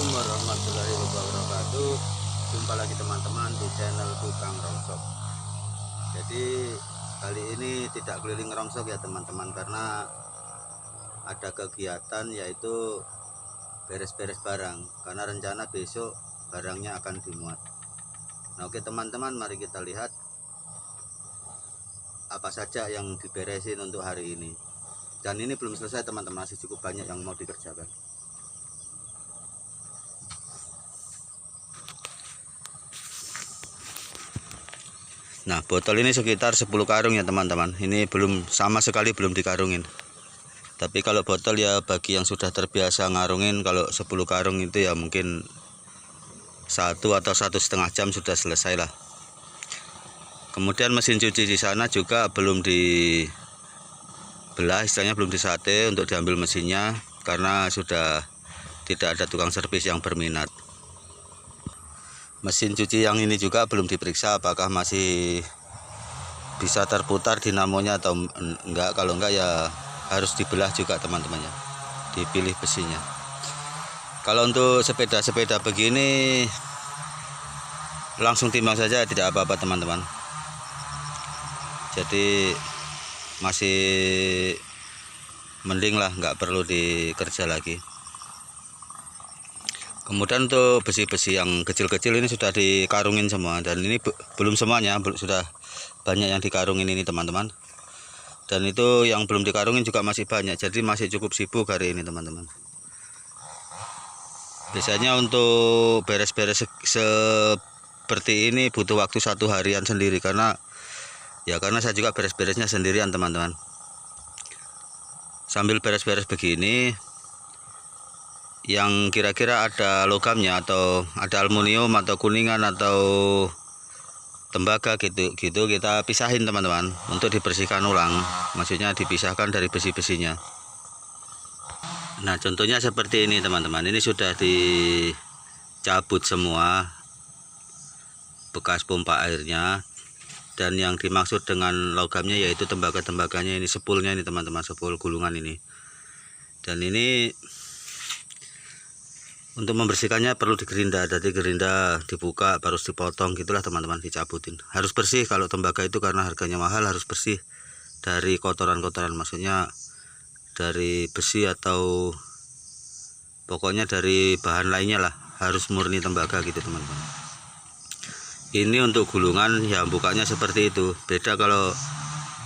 Assalamualaikum warahmatullahi wabarakatuh. Jumpa lagi teman-teman di channel Tukang Rongsok. Jadi kali ini tidak keliling rongsok ya teman-teman, karena ada kegiatan yaitu beres-beres barang, karena rencana besok barangnya akan dimuat. Nah oke teman-teman, mari kita lihat apa saja yang diberesin untuk hari ini. Dan ini belum selesai teman-teman, masih cukup banyak yang mau dikerjakan. Nah botol ini sekitar 10 karung ya teman-teman. Ini belum, sama sekali belum dikarungin. Tapi kalau botol ya bagi yang sudah terbiasa ngarungin, kalau 10 karung itu ya mungkin 1 atau 1,5 jam sudah selesai lah. Kemudian mesin cuci di sana juga belum dibelah, istilahnya belum disate untuk diambil mesinnya, karena sudah tidak ada tukang servis yang berminat. Mesin cuci yang ini juga belum diperiksa apakah masih bisa terputar dinamonya atau enggak. Kalau enggak ya harus dibelah juga teman-teman ya, dipilih besinya. Kalau untuk sepeda-sepeda begini langsung timbang saja, tidak apa-apa teman-teman. Jadi masih mending lah, nggak perlu dikerja lagi. Kemudian untuk besi-besi yang kecil-kecil ini sudah dikarungin semua, dan ini belum semuanya, sudah banyak yang dikarungin ini teman-teman. Dan itu yang belum dikarungin juga masih banyak, jadi masih cukup sibuk hari ini teman-teman. Biasanya untuk beres-beres seperti ini butuh waktu 1 harian sendiri, karena saya juga beres-beresnya sendirian teman-teman. Sambil beres-beres begini, yang kira-kira ada logamnya atau ada aluminium atau kuningan atau tembaga gitu kita pisahin teman-teman, untuk dibersihkan ulang, maksudnya dipisahkan dari besi-besinya. Nah contohnya seperti ini teman-teman, ini sudah dicabut semua bekas pompa airnya, dan yang dimaksud dengan logamnya yaitu tembaga-tembaganya, ini sepulnya ini teman-teman, sepul gulungan ini. Dan ini untuk membersihkannya perlu digerinda, jadi gerinda dibuka, harus dipotong gitulah teman-teman, dicabutin. Harus bersih kalau tembaga itu, karena harganya mahal, harus bersih dari kotoran-kotoran, maksudnya dari besi atau pokoknya dari bahan lainnya lah, harus murni tembaga gitu teman-teman. Ini untuk gulungan ya bukanya seperti itu. Beda kalau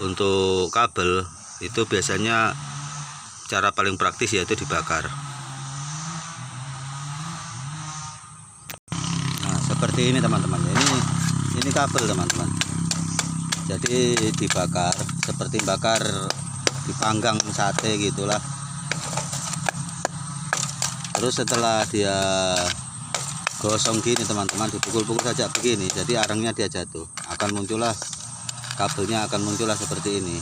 untuk kabel, itu biasanya cara paling praktis yaitu dibakar. Seperti ini teman-teman, ini kabel teman-teman, jadi dibakar seperti bakar dipanggang sate gitulah. Terus setelah dia gosong gini teman-teman, dipukul-pukul saja begini, jadi arangnya dia jatuh, akan muncullah kabelnya, akan muncullah seperti ini.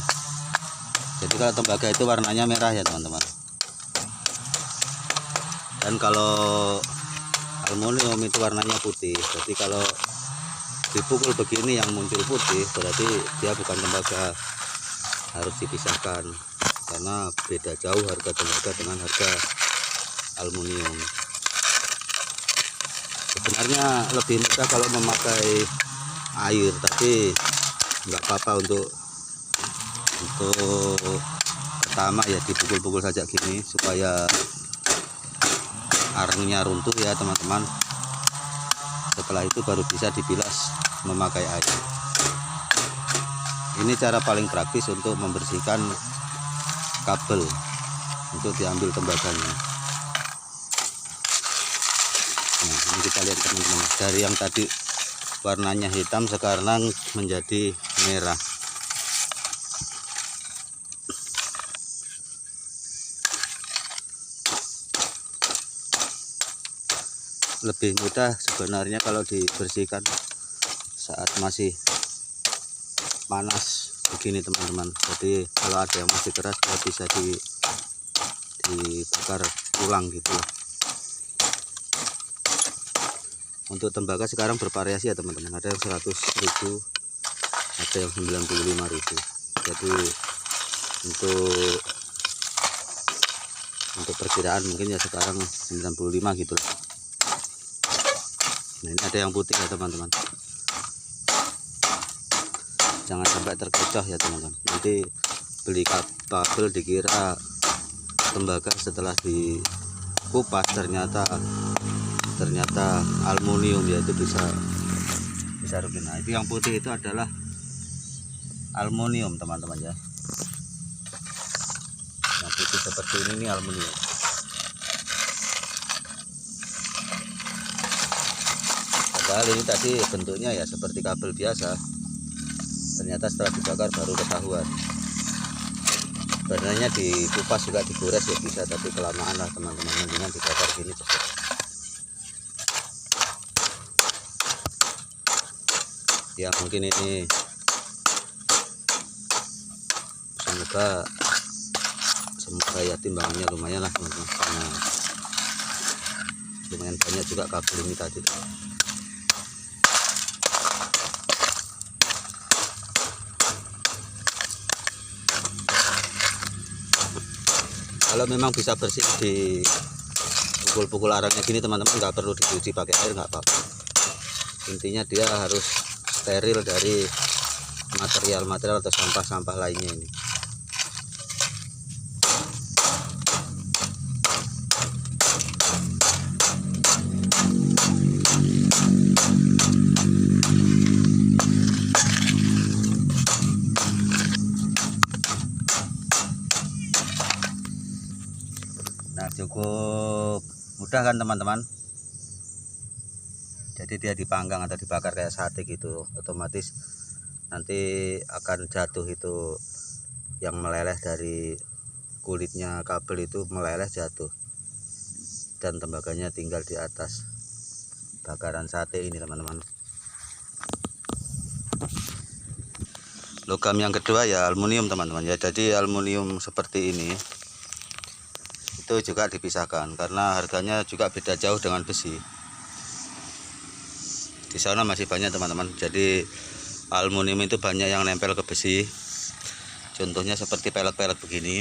Jadi kalau tembaga itu warnanya merah ya teman-teman, dan kalau aluminium itu warnanya putih. Jadi kalau dipukul begini yang muncul putih, berarti dia bukan tembaga, harus dipisahkan, karena beda jauh harga tembaga dengan harga aluminium. Sebenarnya lebih mudah kalau memakai air, tapi nggak apa-apa. Untuk pertama ya dipukul-pukul saja gini supaya arangnya runtuh ya teman-teman. Setelah itu baru bisa dibilas memakai air. Ini cara paling praktis untuk membersihkan kabel, untuk diambil tembaganya. Nah ini kita lihat teman-teman, dari yang tadi warnanya hitam sekarang menjadi merah. Lebih mudah sebenarnya kalau dibersihkan saat masih panas begini teman-teman. Jadi kalau ada yang masih keras dia bisa dibakar ulang gitu. Untuk tembaga sekarang bervariasi ya teman-teman, ada yang 100.000, ada yang 95.000. Jadi untuk perkiraan mungkin ya sekarang 95 gitu lah. Nah, ini ada yang putih ya teman-teman, jangan sampai terkecoh ya teman-teman. Nanti beli kabel dikira tembaga, setelah dikupas ternyata aluminium, ya itu bisa rugi. Nah, itu yang putih itu adalah aluminium teman-teman ya. Yang putih seperti ini aluminium. Padahal ini tadi bentuknya ya seperti kabel biasa, ternyata setelah dibakar baru ketahuan. Sebenarnya dikupas juga digores ya bisa, tapi kelamaan lah teman-teman, mendingan dibakar gini cepat. Ya mungkin ini semoga ya timbangannya lumayan lah teman-teman, karena lumayan banyak juga kabel ini tadi. Kalau memang bisa bersih di pukul-pukul arangnya gini teman-teman, nggak perlu dicuci pakai air, nggak apa-apa. Intinya dia harus steril dari material-material atau sampah-sampah lainnya ini. Nah, cukup mudah kan teman-teman. Jadi dia dipanggang atau dibakar kayak sate gitu, otomatis nanti akan jatuh itu yang meleleh dari kulitnya kabel, itu meleleh jatuh, dan tembaganya tinggal di atas bakaran sate ini teman-teman. Logam yang kedua ya aluminium teman-teman ya. Jadi aluminium seperti ini itu juga dipisahkan karena harganya juga beda jauh dengan besi. Di sana masih banyak teman-teman. Jadi aluminium itu banyak yang nempel ke besi. Contohnya seperti pelet-pelet begini.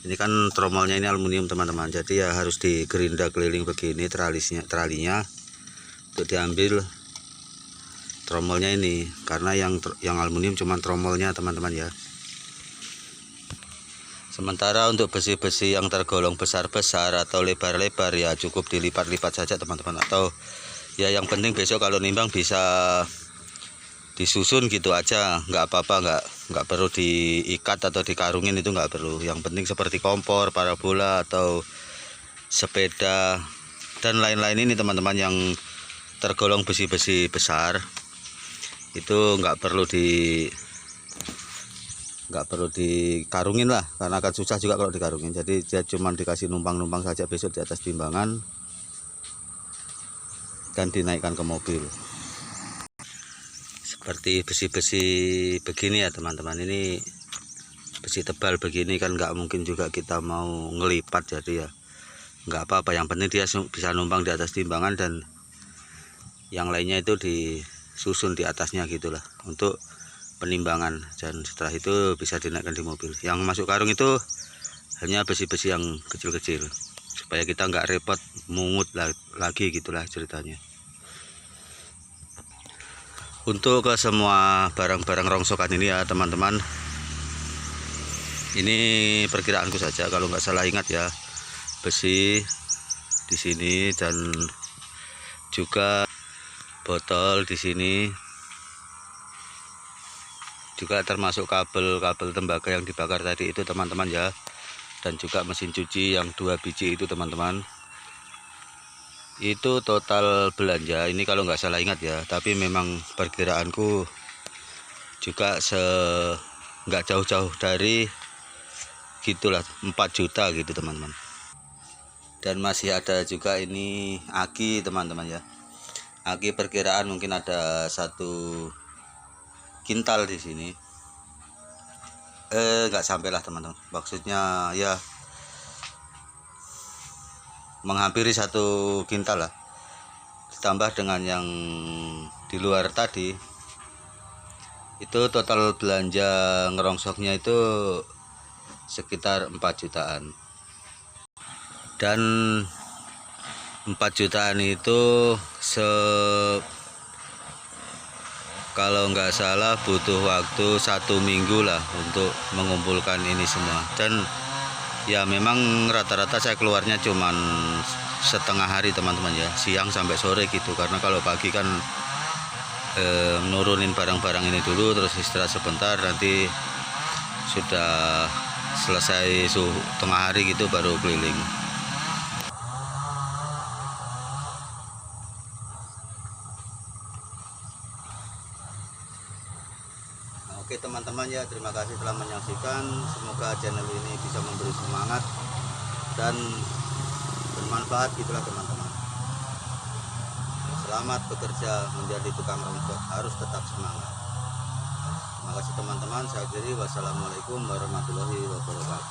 Ini kan tromolnya ini aluminium teman-teman. Jadi ya harus digerinda keliling begini tralinya untuk diambil tromolnya ini, karena yang aluminium cuma tromolnya teman-teman ya. Sementara untuk besi-besi yang tergolong besar-besar atau lebar-lebar ya cukup dilipat-lipat saja teman-teman, atau ya yang penting besok kalau nimbang bisa disusun gitu aja, nggak apa-apa, nggak perlu diikat atau dikarungin, itu nggak perlu. Yang penting seperti kompor, parabola atau sepeda dan lain-lain ini teman-teman yang tergolong besi-besi besar itu nggak perlu dikarungin lah, karena akan susah juga kalau dikarungin. Jadi dia cuma dikasih numpang-numpang saja besok di atas timbangan dan dinaikkan ke mobil. Seperti besi-besi begini ya teman-teman, ini besi tebal begini kan nggak mungkin juga kita mau ngelipat, jadi ya nggak apa-apa, yang penting dia bisa numpang di atas timbangan dan yang lainnya itu disusun di atasnya gitulah untuk penimbangan, dan setelah itu bisa dinaikkan di mobil. Yang masuk karung itu hanya besi-besi yang kecil-kecil supaya kita nggak repot mungut lagi gitulah ceritanya. Untuk ke semua barang-barang rongsokan ini ya teman-teman, ini perkiraanku saja, kalau nggak salah ingat ya, besi di sini dan juga botol di sini, juga termasuk kabel tembaga yang dibakar tadi itu teman-teman ya, dan juga mesin cuci yang 2 biji itu teman-teman. Itu total belanja ini kalau nggak salah ingat ya, tapi memang perkiraanku juga nggak jauh-jauh dari gitulah, 4 juta gitu teman-teman. Dan masih ada juga ini aki teman-teman ya. Aki perkiraan mungkin ada 1 kintal di sini. Nggak sampai lah teman-teman, maksudnya ya menghampiri 1 kintal lah, ditambah dengan yang di luar tadi, itu total belanja ngerongsoknya itu sekitar 4 jutaan. Dan 4 jutaan itu kalau nggak salah butuh waktu 1 minggu lah untuk mengumpulkan ini semua. Dan ya memang rata-rata saya keluarnya cuman setengah hari teman-teman ya, siang sampai sore gitu. Karena kalau pagi kan nurunin barang-barang ini dulu, terus istirahat sebentar, nanti sudah selesai tengah hari gitu baru keliling. Oke teman-teman ya, terima kasih telah menyaksikan. Semoga channel ini bisa memberi semangat dan bermanfaat gitulah teman-teman. Selamat bekerja menjadi tukang rongkok, harus tetap semangat. Terima kasih teman-teman. Saya akhiri, wassalamualaikum warahmatullahi wabarakatuh.